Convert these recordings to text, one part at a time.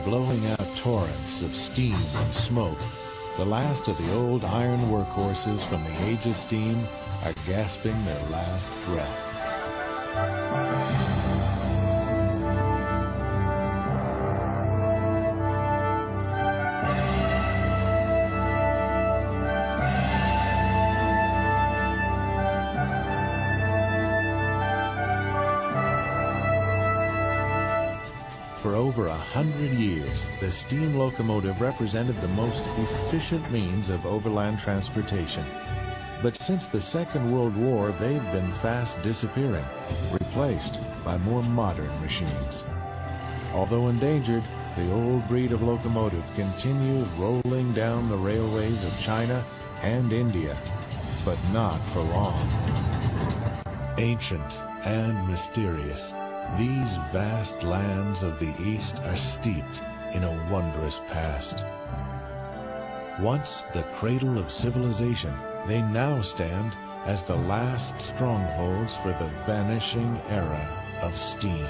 blowing out torrents of steam and smoke, the last of the old iron workhorses from the age of steam are gasping their last breath. For over 100 years, the steam locomotive represented the most efficient means of overland transportation. But since the Second World War, they've been fast disappearing, replaced by more modern machines. Although endangered, the old breed of locomotive continues rolling down the railways of China and India, but not for long. Ancient and mysterious, these vast lands of the East are steeped in a wondrous past. Once the cradle of civilization, they now stand as the last strongholds for the vanishing era of steam.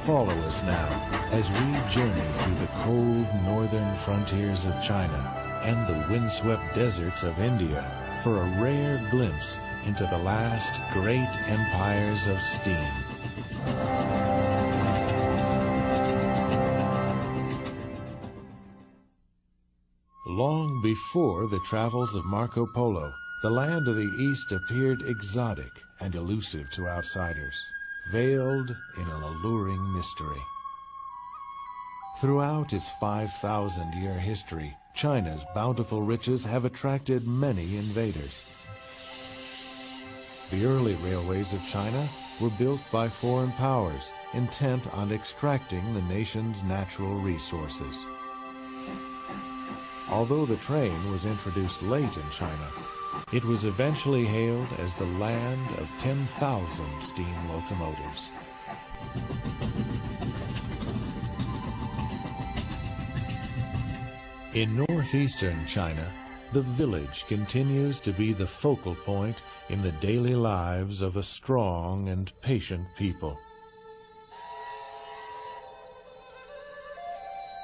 Follow us now as we journey through the cold northern frontiers of China and the windswept deserts of India for a rare glimpse into the last great empires of steam. Long before the travels of Marco Polo, the land of the East appeared exotic and elusive to outsiders, veiled in an alluring mystery. Throughout its 5,000-year history, China's bountiful riches have attracted many invaders. The early railways of China were built by foreign powers intent on extracting the nation's natural resources. Although the train was introduced late in China, it was eventually hailed as the land of 10,000 steam locomotives. In northeastern China, the village continues to be the focal point in the daily lives of a strong and patient people.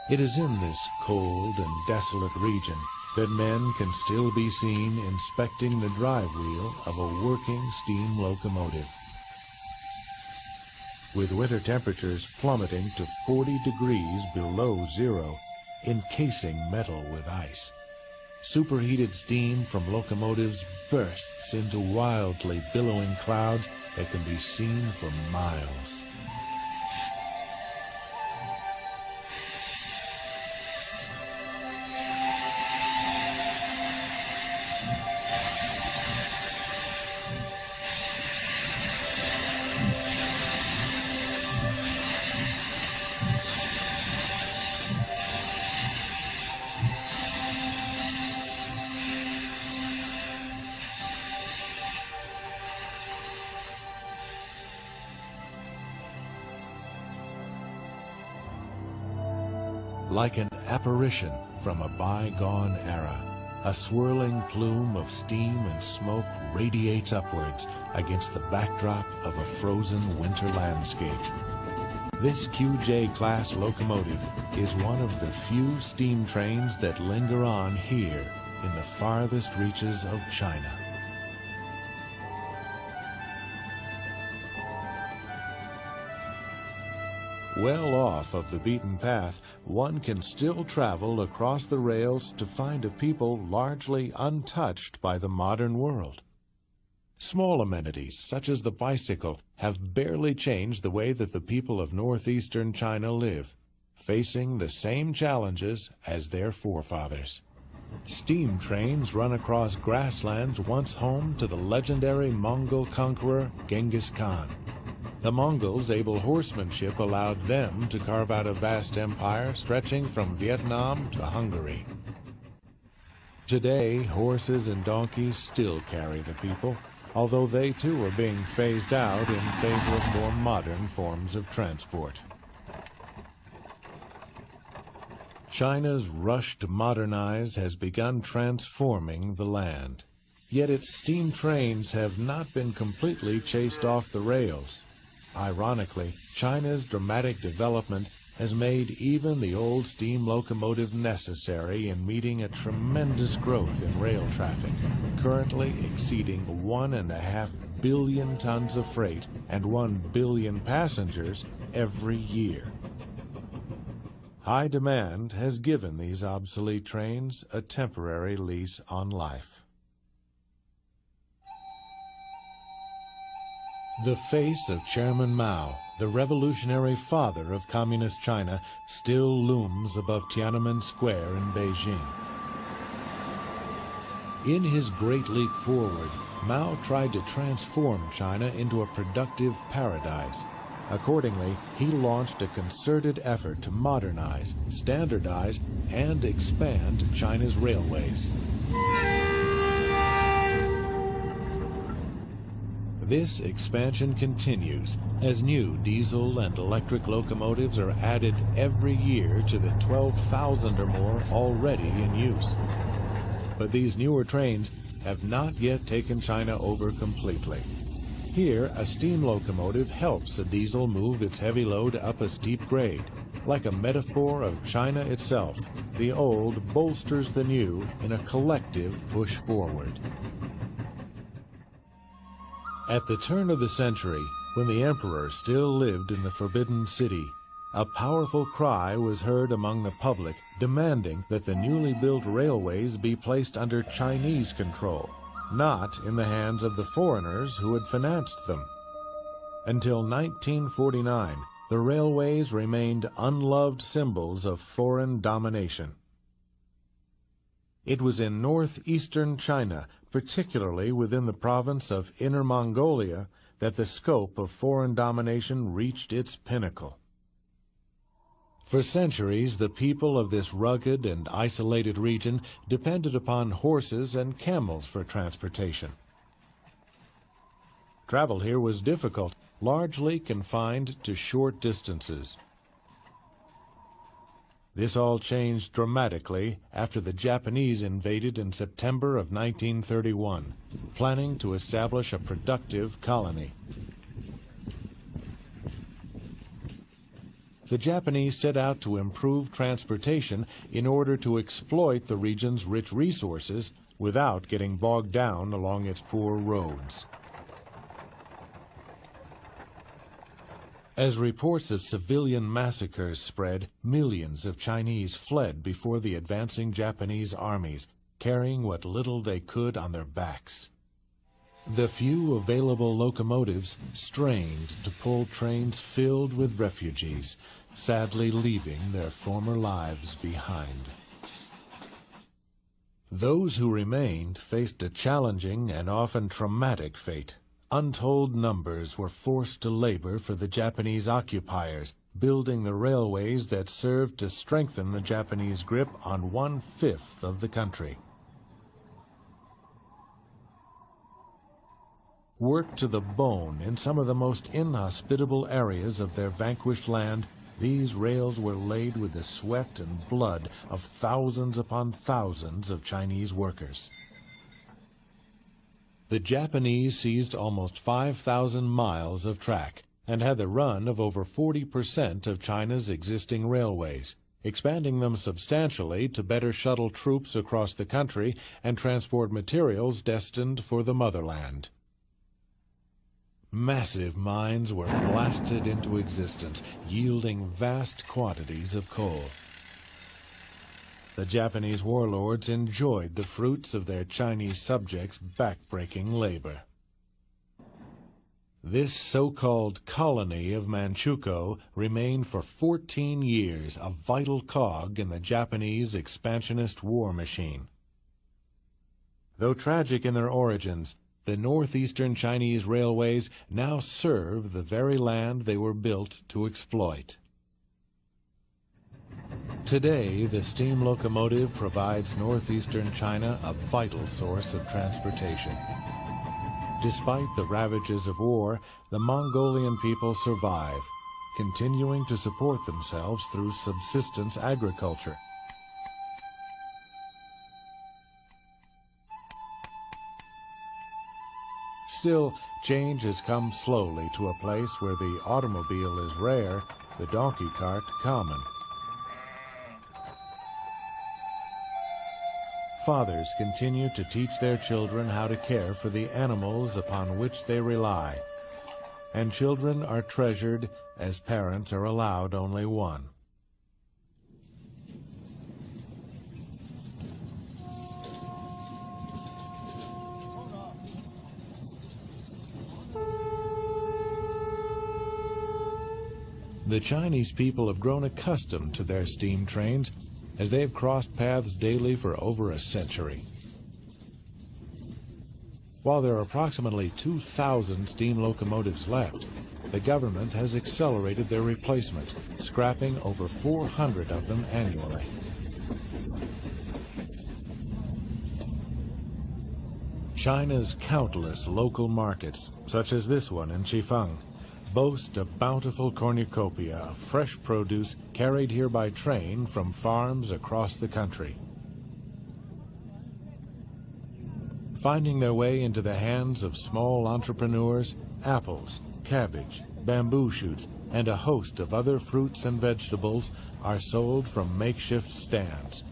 It is in this cold and desolate region that men can still be seen inspecting the drive wheel of a working steam locomotive. With winter temperatures plummeting to 40 degrees below zero, encasing metal with ice, superheated steam from locomotives bursts into wildly billowing clouds that can be seen for miles. Like an apparition from a bygone era, a swirling plume of steam and smoke radiates upwards against the backdrop of a frozen winter landscape. This QJ-class locomotive is one of the few steam trains that linger on here in the farthest reaches of China. Well off of the beaten path, one can still travel across the rails to find a people largely untouched by the modern world. Small amenities, such as the bicycle, have barely changed the way that the people of northeastern China live, facing the same challenges as their forefathers. Steam trains run across grasslands once home to the legendary Mongol conqueror Genghis Khan. The Mongols' able horsemanship allowed them to carve out a vast empire stretching from Vietnam to Hungary. Today, horses and donkeys still carry the people, although they too are being phased out in favor of more modern forms of transport. China's rush to modernize has begun transforming the land, yet its steam trains have not been completely chased off the rails. Ironically, China's dramatic development has made even the old steam locomotive necessary in meeting a tremendous growth in rail traffic, currently exceeding 1.5 billion tons of freight and 1 billion passengers every year. High demand has given these obsolete trains a temporary lease on life. The face of Chairman Mao, the revolutionary father of Communist China, still looms above Tiananmen Square in Beijing. In his Great Leap Forward, Mao tried to transform China into a productive paradise. Accordingly, he launched a concerted effort to modernize, standardize, and expand China's railways. This expansion continues as new diesel and electric locomotives are added every year to the 12,000 or more already in use. But these newer trains have not yet taken China over completely. Here, a steam locomotive helps a diesel move its heavy load up a steep grade. Like a metaphor of China itself, the old bolsters the new in a collective push forward. At the turn of the century, when the emperor still lived in the Forbidden City, a powerful cry was heard among the public demanding that the newly built railways be placed under Chinese control, not in the hands of the foreigners who had financed them. Until 1949, the railways remained unloved symbols of foreign domination. It was in northeastern China, particularly within the province of Inner Mongolia, that the scope of foreign domination reached its pinnacle. For centuries, the people of this rugged and isolated region depended upon horses and camels for transportation. Travel here was difficult, largely confined to short distances. This all changed dramatically after the Japanese invaded in September of 1931, planning to establish a productive colony. The Japanese set out to improve transportation in order to exploit the region's rich resources without getting bogged down along its poor roads. As reports of civilian massacres spread, millions of Chinese fled before the advancing Japanese armies, carrying what little they could on their backs. The few available locomotives strained to pull trains filled with refugees, sadly leaving their former lives behind. Those who remained faced a challenging and often traumatic fate. Untold numbers were forced to labor for the Japanese occupiers, building the railways that served to strengthen the Japanese grip on 1/5 of the country. Worked to the bone in some of the most inhospitable areas of their vanquished land, these rails were laid with the sweat and blood of thousands upon thousands of Chinese workers. The Japanese seized almost 5,000 miles of track and had the run of over 40% of China's existing railways, expanding them substantially to better shuttle troops across the country and transport materials destined for the motherland. Massive mines were blasted into existence, yielding vast quantities of coal. The Japanese warlords enjoyed the fruits of their Chinese subjects' backbreaking labor. This so-called colony of Manchukuo remained for 14 years a vital cog in the Japanese expansionist war machine. Though tragic in their origins, the northeastern Chinese railways now serve the very land they were built to exploit. Today, the steam locomotive provides northeastern China a vital source of transportation. Despite the ravages of war, the Mongolian people survive, continuing to support themselves through subsistence agriculture. Still, change has come slowly to a place where the automobile is rare the donkey cart common. Fathers continue to teach their children how to care for the animals upon which they rely, and children are treasured as parents are allowed only one. The Chinese people have grown accustomed to their steam trains as they have crossed paths daily for over a century. While there are approximately 2,000 steam locomotives left, the government has accelerated their replacement, scrapping over 400 of them annually. China's countless local markets, such as this one in Chifeng, boast a bountiful cornucopia of fresh produce carried here by train from farms across the country. Finding their way into the hands of small entrepreneurs, apples, cabbage, bamboo shoots, and a host of other fruits and vegetables are sold from makeshift stands.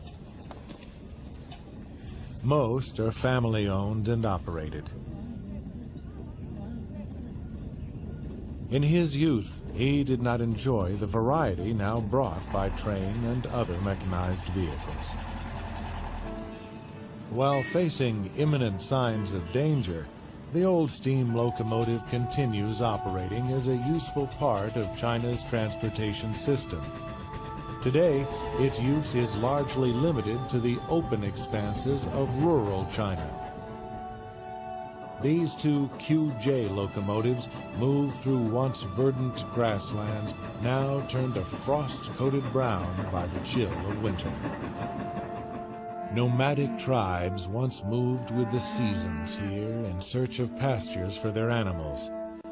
Most are family-owned and operated. In his youth, he did not enjoy the variety now brought by train and other mechanized vehicles. While facing imminent signs of danger, the old steam locomotive continues operating as a useful part of China's transportation system. Today, its use is largely limited to the open expanses of rural China. These two QJ locomotives move through once verdant grasslands, now turned to frost-coated brown by the chill of winter. Nomadic tribes once moved with the seasons here in search of pastures for their animals.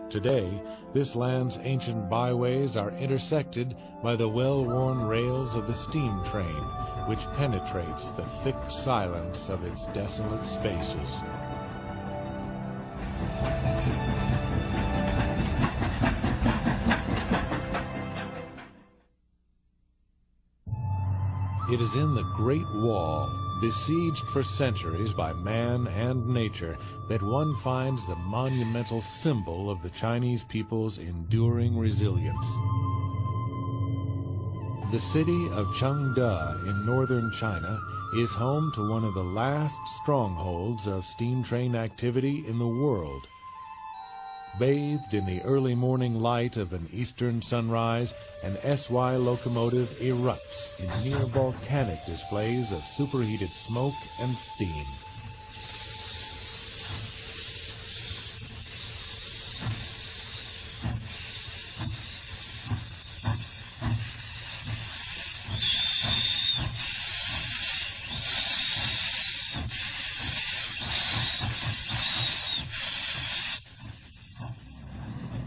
Today, this land's ancient byways are intersected by the well-worn rails of the steam train, which penetrates the thick silence of its desolate spaces. It is in the Great Wall, besieged for centuries by man and nature, that one finds the monumental symbol of the Chinese people's enduring resilience. The city of Chengde in northern China is home to one of the last strongholds of steam train activity in the world. Bathed in the early morning light of an eastern sunrise, an SY locomotive erupts in near volcanic displays of superheated smoke and steam.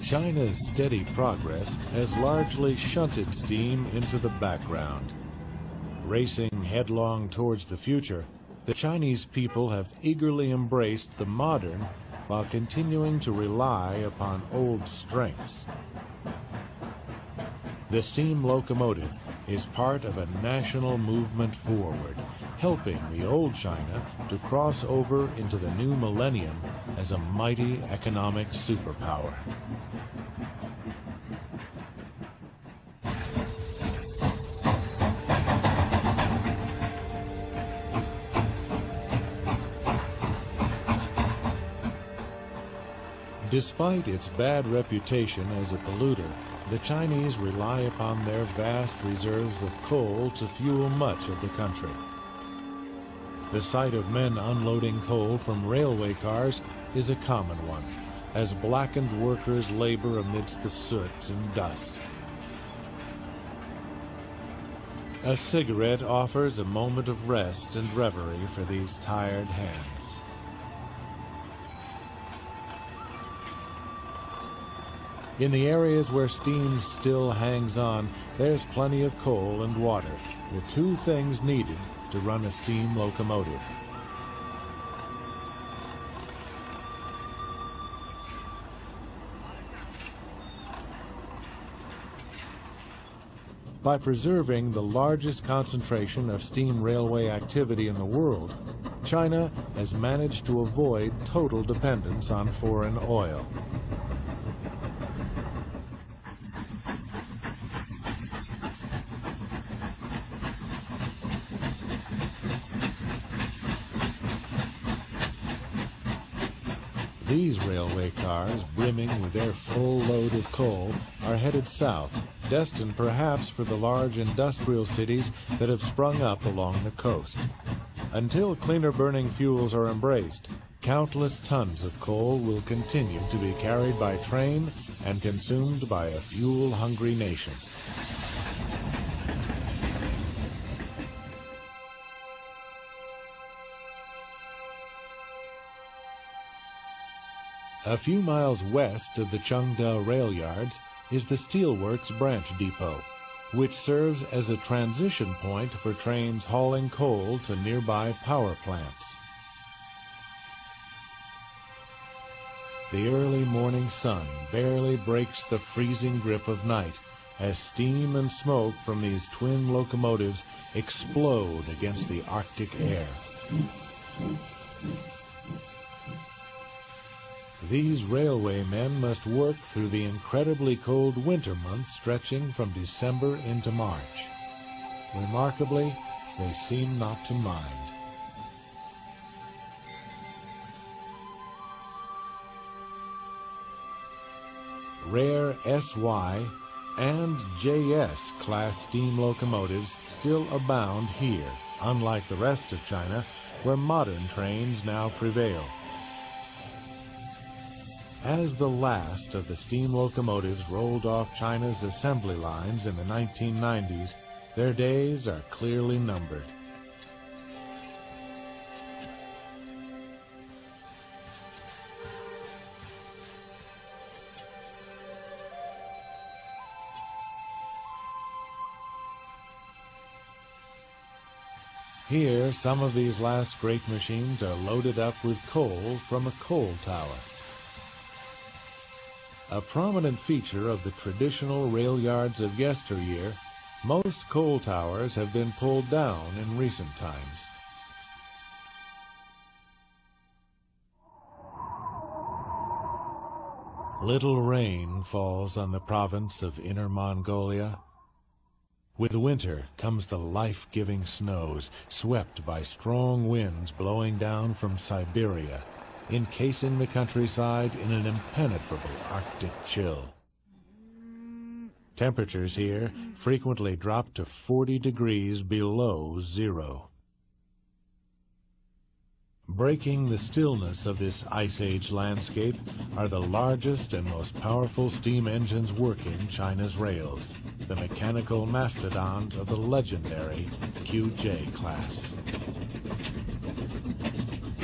China's steady progress has largely shunted steam into the background. Racing headlong towards the future, the Chinese people have eagerly embraced the modern while continuing to rely upon old strengths. The steam locomotive is part of a national movement forward, helping the old China to cross over into the new millennium as a mighty economic superpower. Despite its bad reputation as a polluter, the Chinese rely upon their vast reserves of coal to fuel much of the country. The sight of men unloading coal from railway cars is a common one, as blackened workers labor amidst the soot and dust. A cigarette offers a moment of rest and reverie for these tired hands. In the areas where steam still hangs on, there's plenty of coal and water, the two things needed to run a steam locomotive. By preserving the largest concentration of steam railway activity in the world, China has managed to avoid total dependence on foreign oil. These railway cars, brimming with their full load of coal, are headed south, destined perhaps for the large industrial cities that have sprung up along the coast. Until cleaner-burning fuels are embraced, countless tons of coal will continue to be carried by train and consumed by a fuel-hungry nation. A few miles west of the Chengde rail yards is the Steelworks Branch Depot, which serves as a transition point for trains hauling coal to nearby power plants. The early morning sun barely breaks the freezing grip of night as steam and smoke from these twin locomotives explode against the Arctic air. These railway men must work through the incredibly cold winter months stretching from December into March. Remarkably, they seem not to mind. Rare SY and JS class steam locomotives still abound here, unlike the rest of China, where modern trains now prevail. As the last of the steam locomotives rolled off China's assembly lines in the 1990s, their days are clearly numbered. Here, some of these last great machines are loaded up with coal from a coal tower. A prominent feature of the traditional rail yards of yesteryear, most coal towers have been pulled down in recent times. Little rain falls on the province of Inner Mongolia. With winter comes the life-giving snows, swept by strong winds blowing down from Siberia, encasing the countryside in an impenetrable Arctic chill. Temperatures here frequently drop to 40 degrees below zero. Breaking the stillness of this Ice Age landscape are the largest and most powerful steam engines working China's rails, the mechanical mastodons of the legendary QJ class.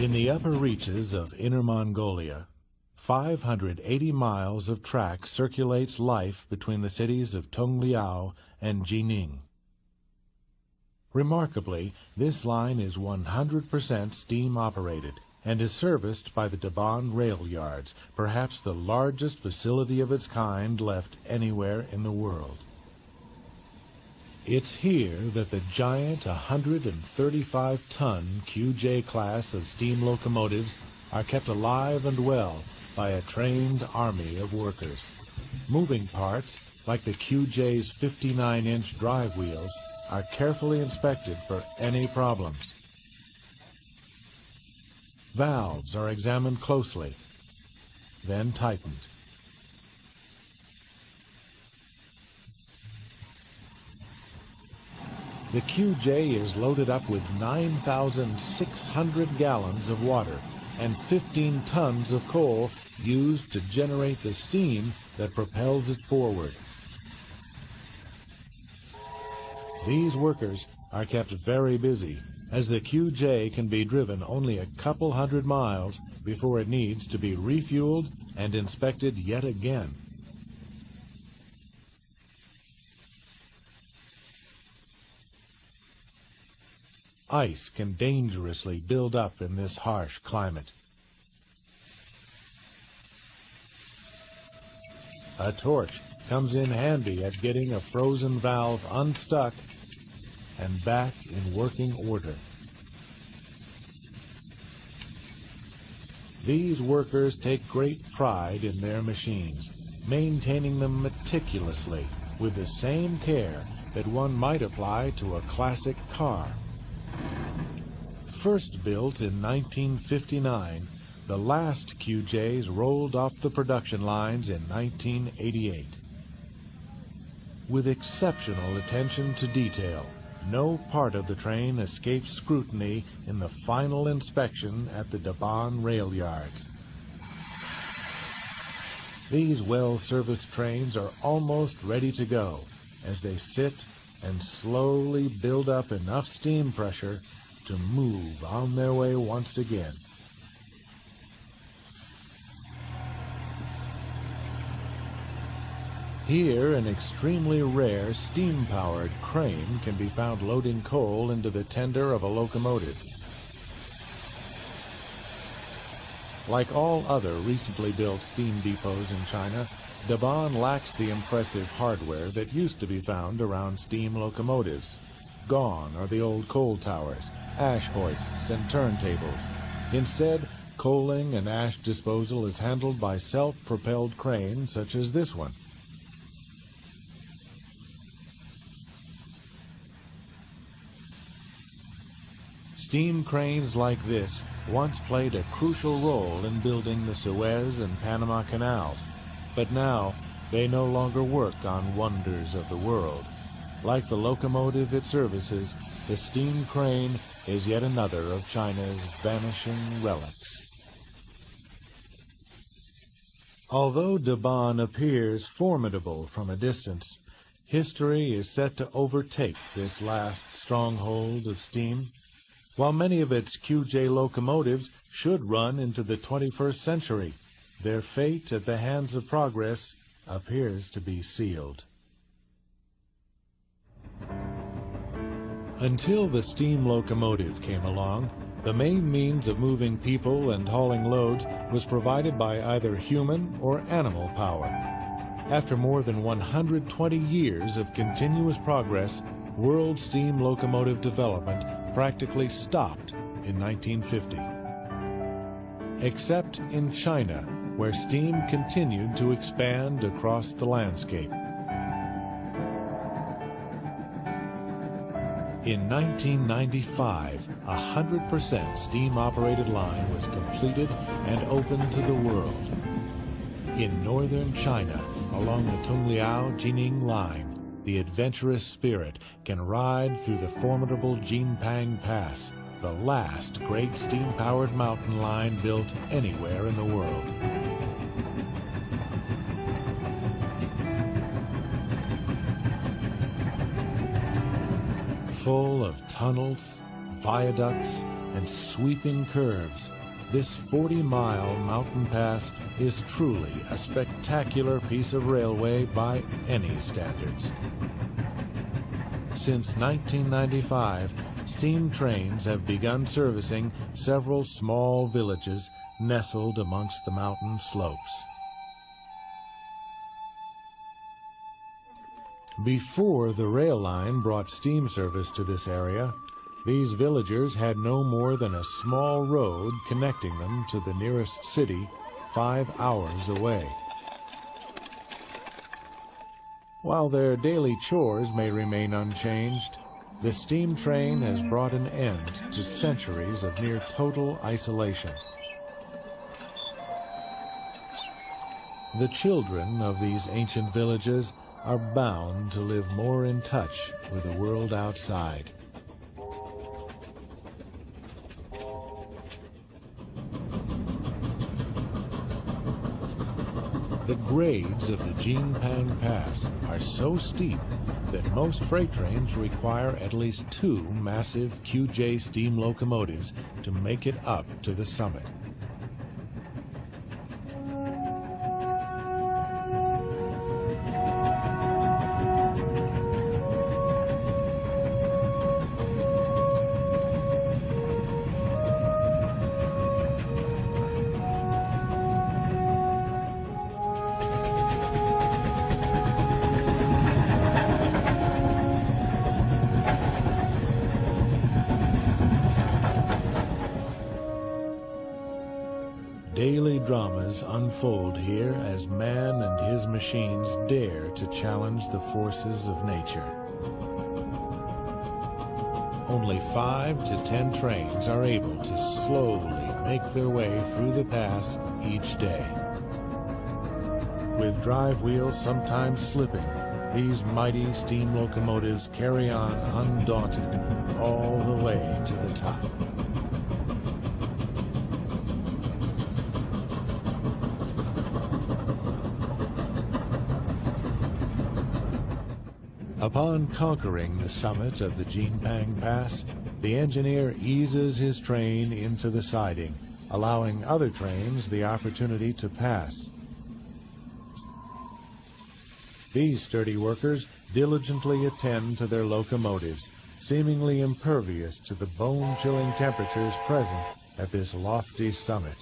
In the upper reaches of Inner Mongolia, 580 miles of track circulates life between the cities of Tongliao and Jining. Remarkably, this line is 100% steam-operated and is serviced by the Daban rail yards, perhaps the largest facility of its kind left anywhere in the world. It's here that the giant 135-ton QJ class of steam locomotives are kept alive and well by a trained army of workers. Moving parts, like the QJ's 59-inch drive wheels, are carefully inspected for any problems. Valves are examined closely, then tightened. The QJ is loaded up with 9,600 gallons of water and 15 tons of coal used to generate the steam that propels it forward. These workers are kept very busy, as the QJ can be driven only a couple hundred miles before it needs to be refueled and inspected yet again. Ice can dangerously build up in this harsh climate. A torch comes in handy at getting a frozen valve unstuck and back in working order. These workers take great pride in their machines, maintaining them meticulously with the same care that one might apply to a classic car. First built in 1959, the last QJs rolled off the production lines in 1988. With exceptional attention to detail, no part of the train escapes scrutiny in the final inspection at the Dambon rail yards. These well-serviced trains are almost ready to go as they sit and slowly build up enough steam pressure to move on their way once again. Here, an extremely rare steam-powered crane can be found loading coal into the tender of a locomotive. Like all other recently built steam depots in China, Dambon lacks the impressive hardware that used to be found around steam locomotives. Gone are the old coal towers, ash hoists, and turntables. Instead, coaling and ash disposal is handled by self-propelled cranes such as this one. Steam cranes like this once played a crucial role in building the Suez and Panama canals, but now they no longer work on wonders of the world. Like the locomotive it services, the steam crane is yet another of China's vanishing relics. Although Dambon appears formidable from a distance, history is set to overtake this last stronghold of steam. While many of its QJ locomotives should run into the 21st century, their fate at the hands of progress appears to be sealed. Until the steam locomotive came along, the main means of moving people and hauling loads was provided by either human or animal power. After more than 120 years of continuous progress, world steam locomotive development practically stopped in 1950. Except in China, where steam continued to expand across the landscape. In 1995, a 100% steam-operated line was completed and opened to the world. In northern China, along the Tungliao-Jining line, the adventurous spirit can ride through the formidable Jinpang Pass, the last great steam-powered mountain line built anywhere in the world. Full of tunnels, viaducts, and sweeping curves, this 40-mile mountain pass is truly a spectacular piece of railway by any standards. Since 1995, steam trains have begun servicing several small villages nestled amongst the mountain slopes. Before the rail line brought steam service to this area, these villagers had no more than a small road connecting them to the nearest city 5 hours away. While their daily chores may remain unchanged, the steam train has brought an end to centuries of near total isolation. The children of these ancient villages are bound to live more in touch with the world outside. The grades of the Jinpang Pass are so steep that most freight trains require at least 2 massive QJ steam locomotives to make it up to the summit. daily dramas unfold here as man and his machines dare to challenge the forces of nature. Only 5 to 10 trains are able to slowly make their way through the pass each day. With drive wheels sometimes slipping, these mighty steam locomotives carry on undaunted all the way to the top. Upon conquering the summit of the Jinpang Pass, the engineer eases his train into the siding, allowing other trains the opportunity to pass. These sturdy workers diligently attend to their locomotives, seemingly impervious to the bone-chilling temperatures present at this lofty summit.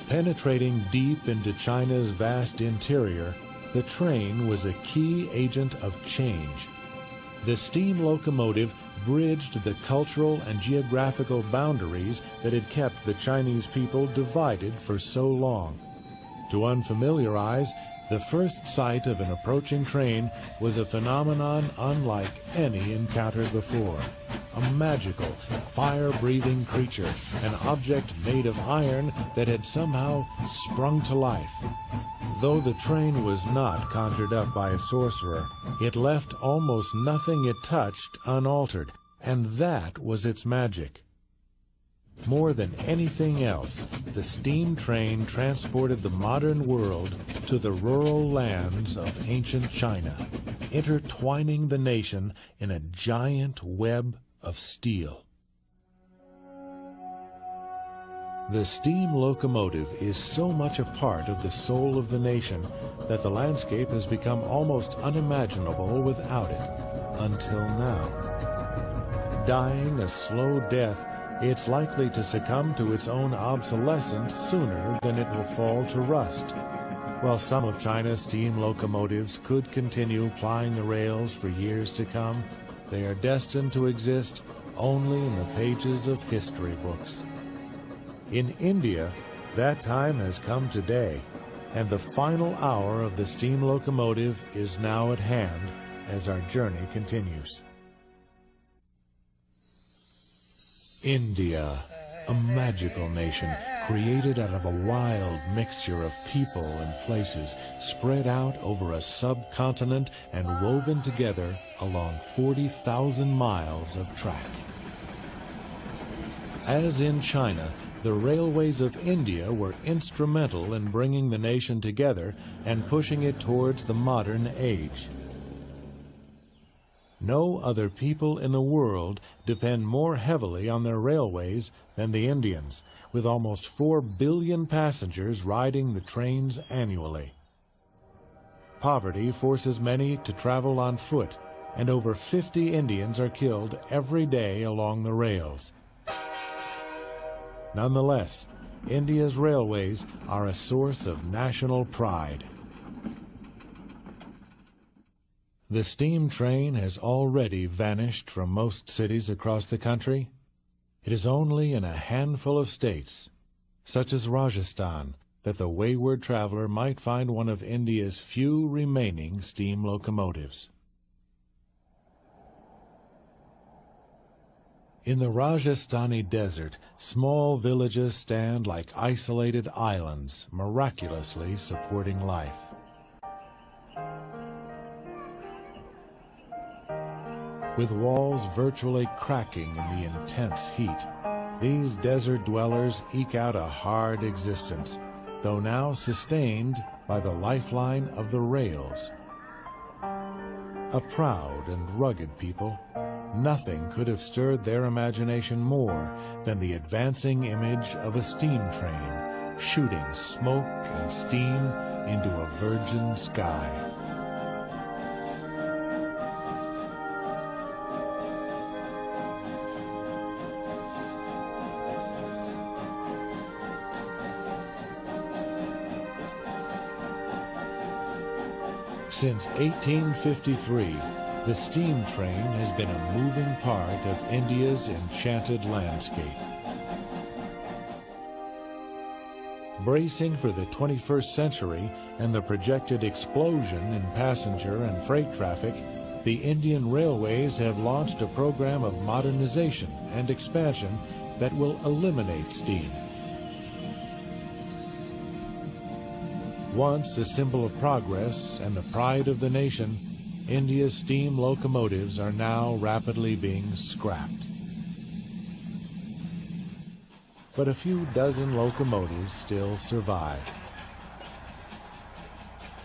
Penetrating deep into China's vast interior, the train was a key agent of change. The steam locomotive bridged the cultural and geographical boundaries that had kept the Chinese people divided for so long. To unfamiliar eyes, the first sight of an approaching train was a phenomenon unlike any encountered before. A magical, fire-breathing creature, an object made of iron that had somehow sprung to life. Though the train was not conjured up by a sorcerer, it left almost nothing it touched unaltered, and that was its magic. More than anything else, the steam train transported the modern world to the rural lands of ancient China, intertwining the nation in a giant web of steel. The steam locomotive is so much a part of the soul of the nation that the landscape has become almost unimaginable without it, until now. Dying a slow death, it's likely to succumb to its own obsolescence sooner than it will fall to rust. While some of China's steam locomotives could continue plying the rails for years to come, they are destined to exist only in the pages of history books. In India, that time has come today, and the final hour of the steam locomotive is now at hand as our journey continues. India, a magical nation created out of a wild mixture of people and places spread out over a subcontinent and woven together along 40,000 miles of track. As in China, the railways of India were instrumental in bringing the nation together and pushing it towards the modern age. No other people in the world depend more heavily on their railways than the Indians, with almost 4 billion passengers riding the trains annually. Poverty forces many to travel on foot, and over 50 Indians are killed every day along the rails. Nonetheless, India's railways are a source of national pride. The steam train has already vanished from most cities across the country. It is only in a handful of states, such as Rajasthan, that the wayward traveler might find one of India's few remaining steam locomotives. In the Rajasthani desert, small villages stand like isolated islands, miraculously supporting life. with walls virtually cracking in the intense heat. These desert dwellers eke out a hard existence, though now sustained by the lifeline of the rails. A proud and rugged people, nothing could have stirred their imagination more than the advancing image of a steam train shooting smoke and steam into a virgin sky. Since 1853, the steam train has been a moving part of India's enchanted landscape. Bracing for the 21st century and the projected explosion in passenger and freight traffic, the Indian railways have launched a program of modernization and expansion that will eliminate steam. Once a symbol of progress and the pride of the nation, India's steam locomotives are now rapidly being scrapped. But a few dozen locomotives still survive.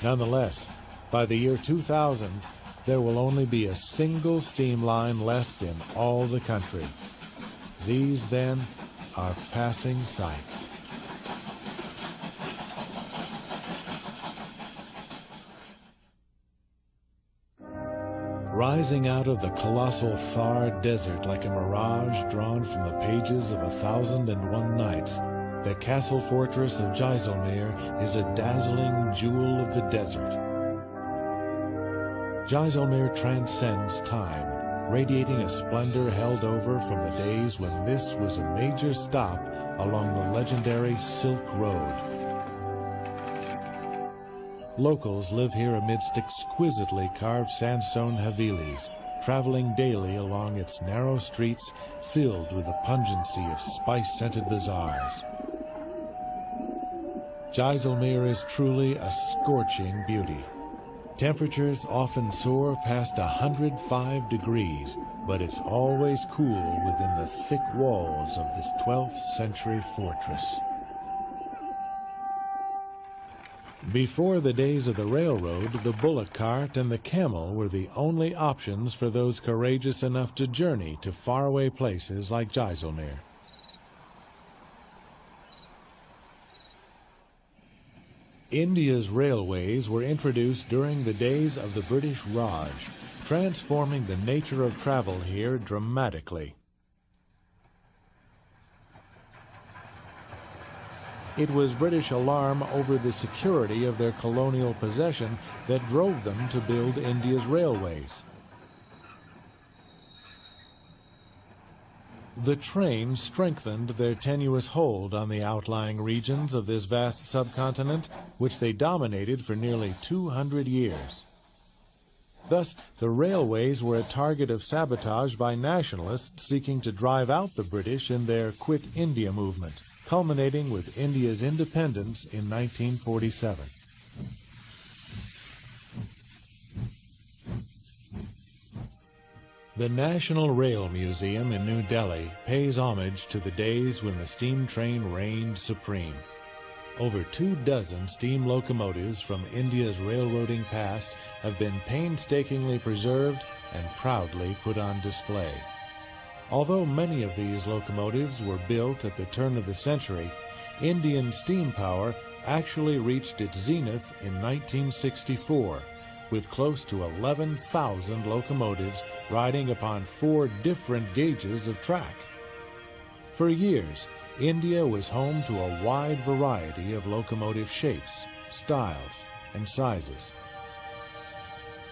Nonetheless, by the year 2000, there will only be a single steam line left in all the country. These, then, are passing sights. Rising out of the colossal Thar Desert like a mirage drawn from the pages of 1001 Nights, the castle fortress of Jaisalmer is a dazzling jewel of the desert. Jaisalmer transcends time, radiating a splendor held over from the days when this was a major stop along the legendary Silk Road. Locals live here amidst exquisitely carved sandstone havelis, traveling daily along its narrow streets filled with the pungency of spice-scented bazaars. Jaisalmer is truly a scorching beauty. Temperatures often soar past 105 degrees, but it's always cool within the thick walls of this 12th century fortress. Before the days of the railroad, the bullock cart and the camel were the only options for those courageous enough to journey to faraway places like Jaisalmer. India's railways were introduced during the days of the British Raj, transforming the nature of travel here dramatically. It was British alarm over the security of their colonial possession that drove them to build India's railways. The train strengthened their tenuous hold on the outlying regions of this vast subcontinent, which they dominated for nearly 200 years. Thus, the railways were a target of sabotage by nationalists seeking to drive out the British in their Quit India movement, culminating with India's independence in 1947. The National Rail Museum in New Delhi pays homage to the days when the steam train reigned supreme. Over 24 steam locomotives from India's railroading past have been painstakingly preserved and proudly put on display. Although many of these locomotives were built at the turn of the century, Indian steam power actually reached its zenith in 1964, with close to 11,000 locomotives riding upon 4 different gauges of track. For years, India was home to a wide variety of locomotive shapes, styles, and sizes.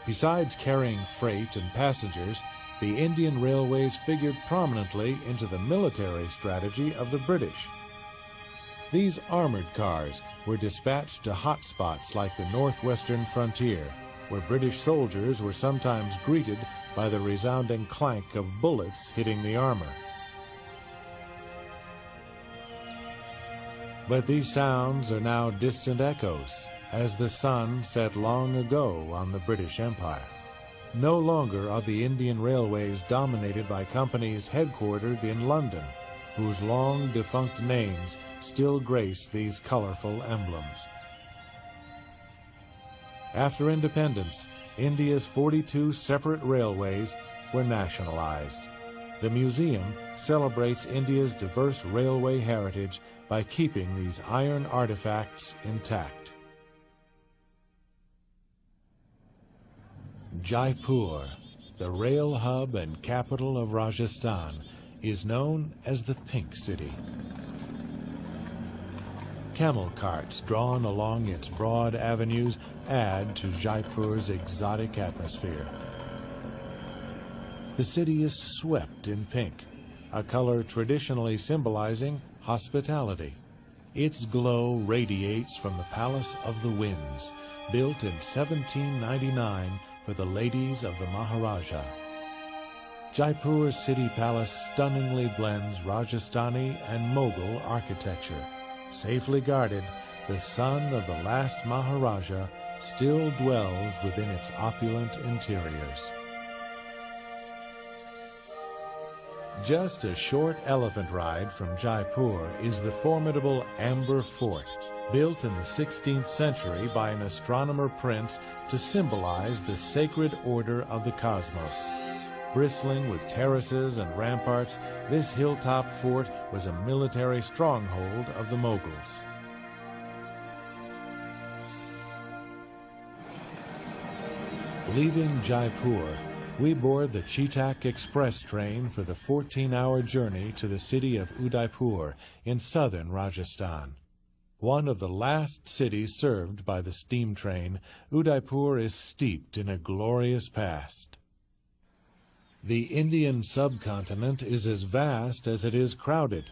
Besides carrying freight and passengers, the Indian railways figured prominently into the military strategy of the British. These armored cars were dispatched to hot spots like the northwestern frontier, where British soldiers were sometimes greeted by the resounding clank of bullets hitting the armor. But these sounds are now distant echoes, as the sun set long ago on the British Empire. No longer are the Indian railways dominated by companies headquartered in London, whose long-defunct names still grace these colorful emblems. After independence, India's 42 separate railways were nationalized. The museum celebrates India's diverse railway heritage by keeping these iron artifacts intact. Jaipur, the rail hub and capital of Rajasthan, is known as the Pink City. Camel carts drawn along its broad avenues add to Jaipur's exotic atmosphere. The city is swept in pink, a color traditionally symbolizing hospitality. Its glow radiates from the Palace of the Winds, built in 1799 for the ladies of the Maharaja. Jaipur's city palace stunningly blends Rajasthani and Mughal architecture. Safely guarded, the son of the last Maharaja still dwells within its opulent interiors. Just a short elephant ride from Jaipur is the formidable Amber Fort, built in the 16th century by an astronomer prince to symbolize the sacred order of the cosmos. Bristling with terraces and ramparts, this hilltop fort was a military stronghold of the Mughals. Leaving Jaipur, we board the Chetak Express train for the 14-hour journey to the city of Udaipur in southern Rajasthan. One of the last cities served by the steam train, Udaipur is steeped in a glorious past. The Indian subcontinent is as vast as it is crowded.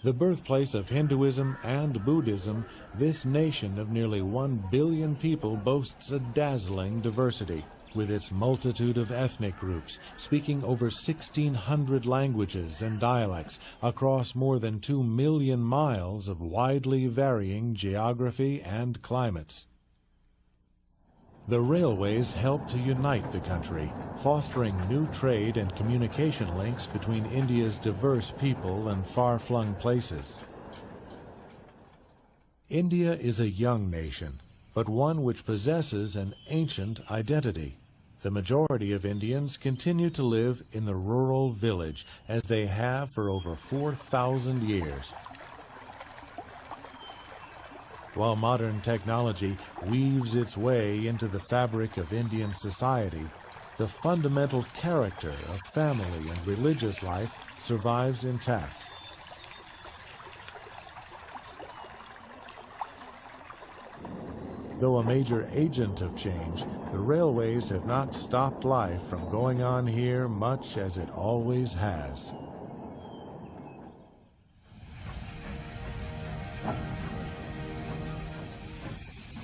The birthplace of Hinduism and Buddhism, this nation of nearly 1 billion people boasts a dazzling diversity, with its multitude of ethnic groups, speaking over 1,600 languages and dialects across more than 2 million miles of widely varying geography and climates. The railways help to unite the country, fostering new trade and communication links between India's diverse people and far-flung places. India is a young nation, but one which possesses an ancient identity. The majority of Indians continue to live in the rural village, as they have for over 4,000 years. While modern technology weaves its way into the fabric of Indian society, the fundamental character of family and religious life survives intact. Though a major agent of change, the railways have not stopped life from going on here much as it always has.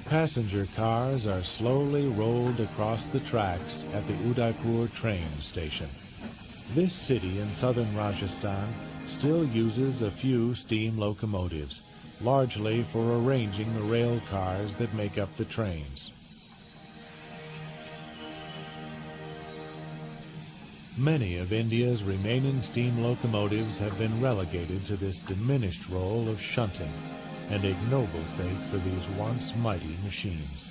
Passenger cars are slowly rolled across the tracks at the Udaipur train station. This city in southern Rajasthan still uses a few steam locomotives, largely for arranging the rail cars that make up the trains. Many of India's remaining steam locomotives have been relegated to this diminished role of shunting, an ignoble fate for these once mighty machines.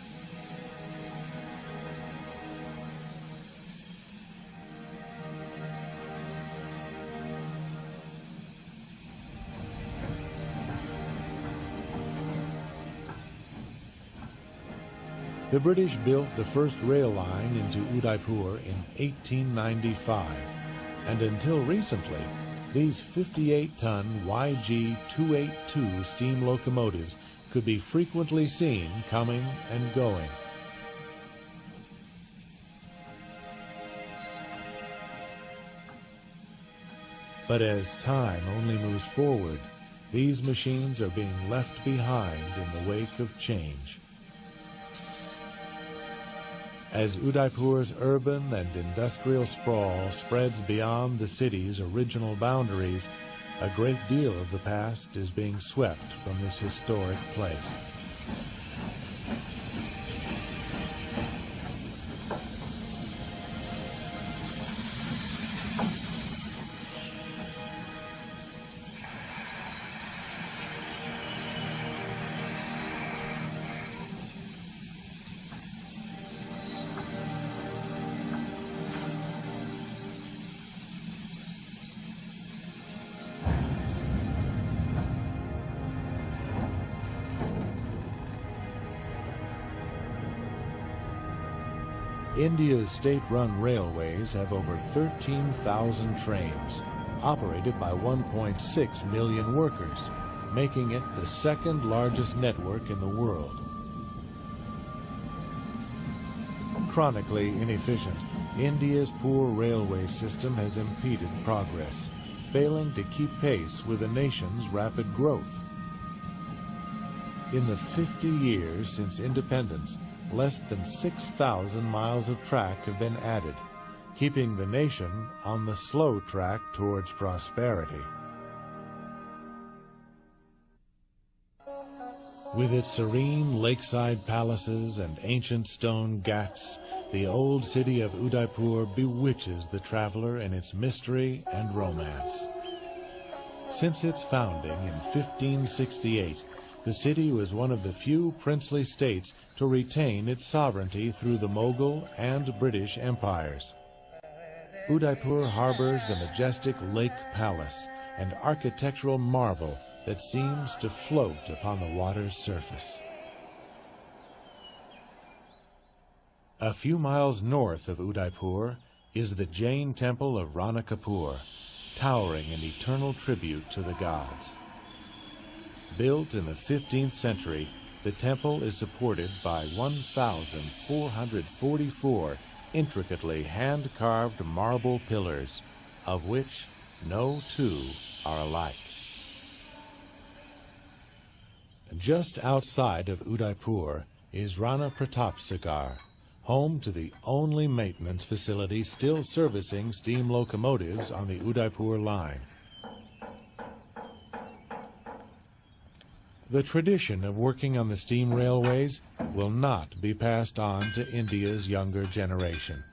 The British built the first rail line into Udaipur in 1895, and until recently, these 58-ton YG-282 steam locomotives could be frequently seen coming and going. But as time only moves forward, these machines are being left behind in the wake of change. As Udaipur's urban and industrial sprawl spreads beyond the city's original boundaries, a great deal of the past is being swept from this historic place. India's state-run railways have over 13,000 trains, operated by 1.6 million workers, making it the second largest network in the world. Chronically inefficient, India's poor railway system has impeded progress, failing to keep pace with the nation's rapid growth. In the 50 years since independence, less than 6,000 miles of track have been added, keeping the nation on the slow track towards prosperity. With its serene lakeside palaces and ancient stone ghats, the old city of Udaipur bewitches the traveler in its mystery and romance. Since its founding in 1568, the city was one of the few princely states to retain its sovereignty through the Mughal and British empires. Udaipur harbors the majestic Lake Palace, an architectural marvel that seems to float upon the water's surface. A few miles north of Udaipur is the Jain temple of Rana Kapur, towering an eternal tribute to the gods. Built in the 15th century, the temple is supported by 1,444 intricately hand-carved marble pillars, of which no two are alike. Just outside of Udaipur is Rana Pratap Sagar, home to the only maintenance facility still servicing steam locomotives on the Udaipur line. The tradition of working on the steam railways will not be passed on to India's younger generation.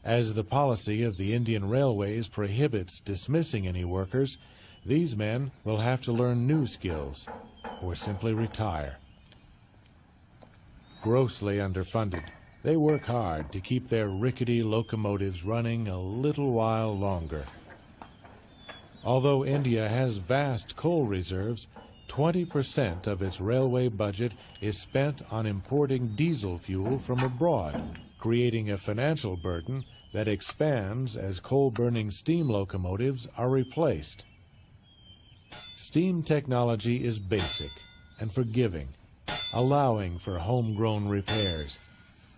As the policy of the Indian Railways prohibits dismissing any workers, these men will have to learn new skills or simply retire. Grossly underfunded, they work hard to keep their rickety locomotives running a little while longer. Although India has vast coal reserves, 20% of its railway budget is spent on importing diesel fuel from abroad, creating a financial burden that expands as coal-burning steam locomotives are replaced. Steam technology is basic and forgiving, allowing for homegrown repairs,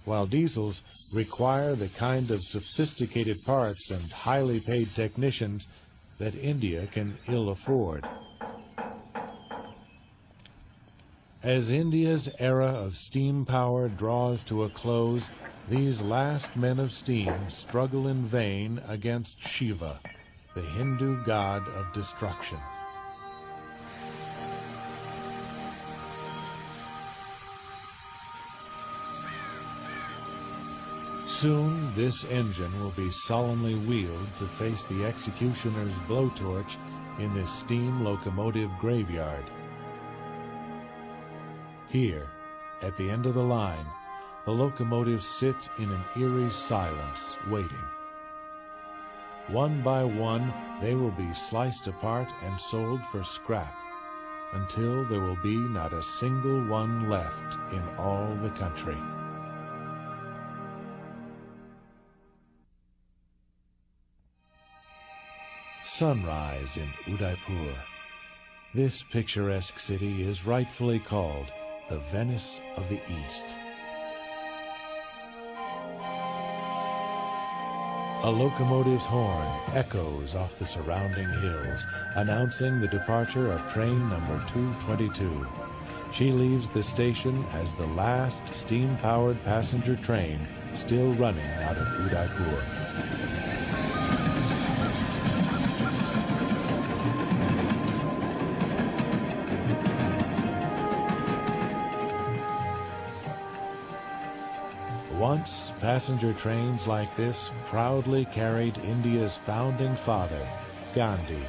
while diesels require the kind of sophisticated parts and highly paid technicians that India can ill afford. As India's era of steam power draws to a close, these last men of steam struggle in vain against Shiva, the Hindu god of destruction. Soon this engine will be solemnly wheeled to face the executioner's blowtorch in this steam locomotive graveyard. Here, at the end of the line, the locomotives sit in an eerie silence, waiting. One by one, they will be sliced apart and sold for scrap, until there will be not a single one left in all the country. Sunrise in Udaipur. This picturesque city is rightfully called the Venice of the East. A locomotive's horn echoes off the surrounding hills, announcing the departure of train number 222. She leaves the station as the last steam-powered passenger train still running out of Udaipur. Once, passenger trains like this proudly carried India's founding father, Gandhi,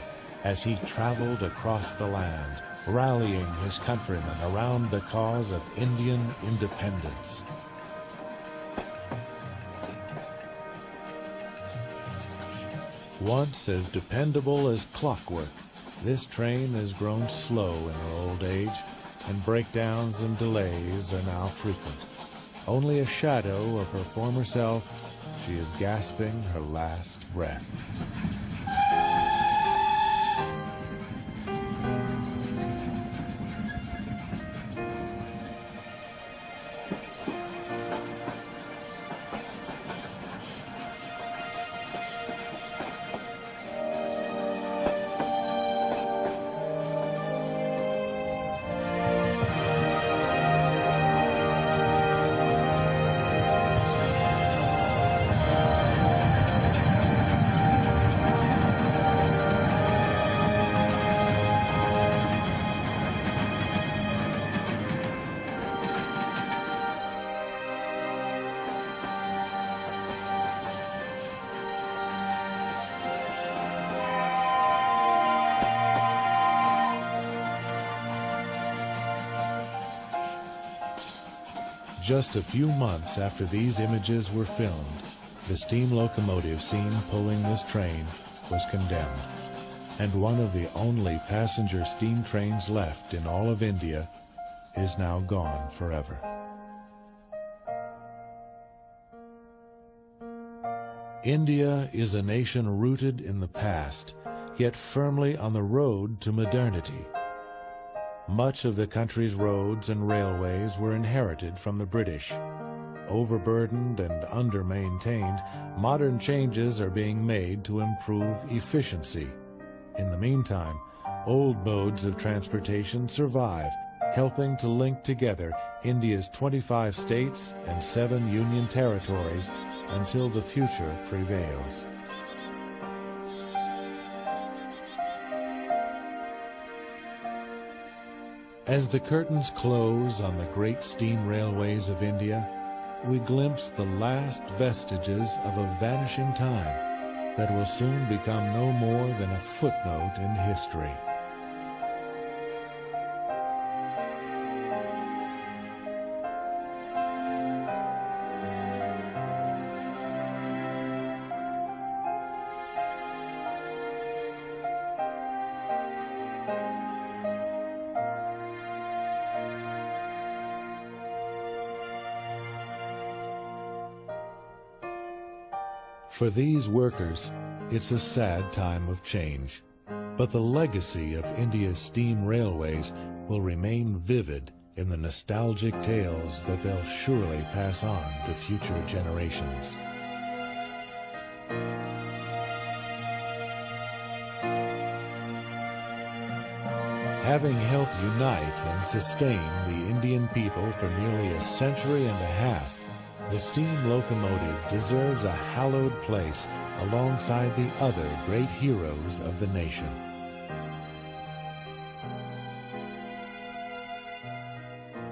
as he traveled across the land, rallying his countrymen around the cause of Indian independence. Once as dependable as clockwork, this train has grown slow in her old age, and breakdowns and delays are now frequent. only a shadow of her former self, she is gasping her last breath. Just a few months after these images were filmed, the steam locomotive seen pulling this train was condemned, and one of the only passenger steam trains left in all of India is now gone forever. India is a nation rooted in the past, yet firmly on the road to modernity. Much of the country's roads and railways were inherited from the British. Overburdened and under-maintained, modern changes are being made to improve efficiency. In the meantime, old modes of transportation survive, helping to link together India's 25 states and 7 union territories until the future prevails. As the curtains close on the great steam railways of India, we glimpse the last vestiges of a vanishing time that will soon become no more than a footnote in history. For these workers, it's a sad time of change, but the legacy of India's steam railways will remain vivid in the nostalgic tales that they'll surely pass on to future generations. Having helped unite and sustain the Indian people for nearly a century and a half, the steam locomotive deserves a hallowed place alongside the other great heroes of the nation.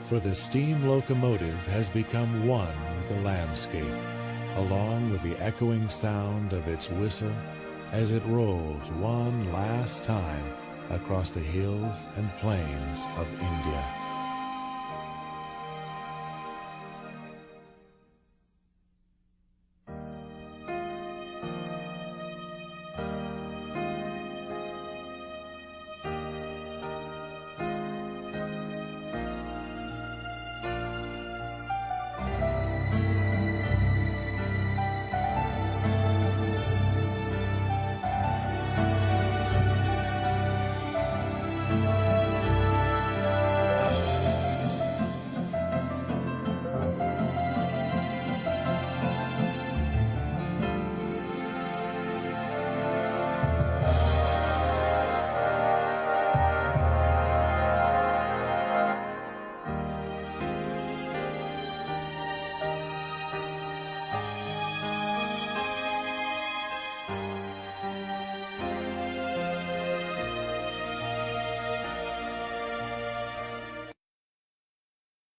For the steam locomotive has become one with the landscape, along with the echoing sound of its whistle as it rolls one last time across the hills and plains of India.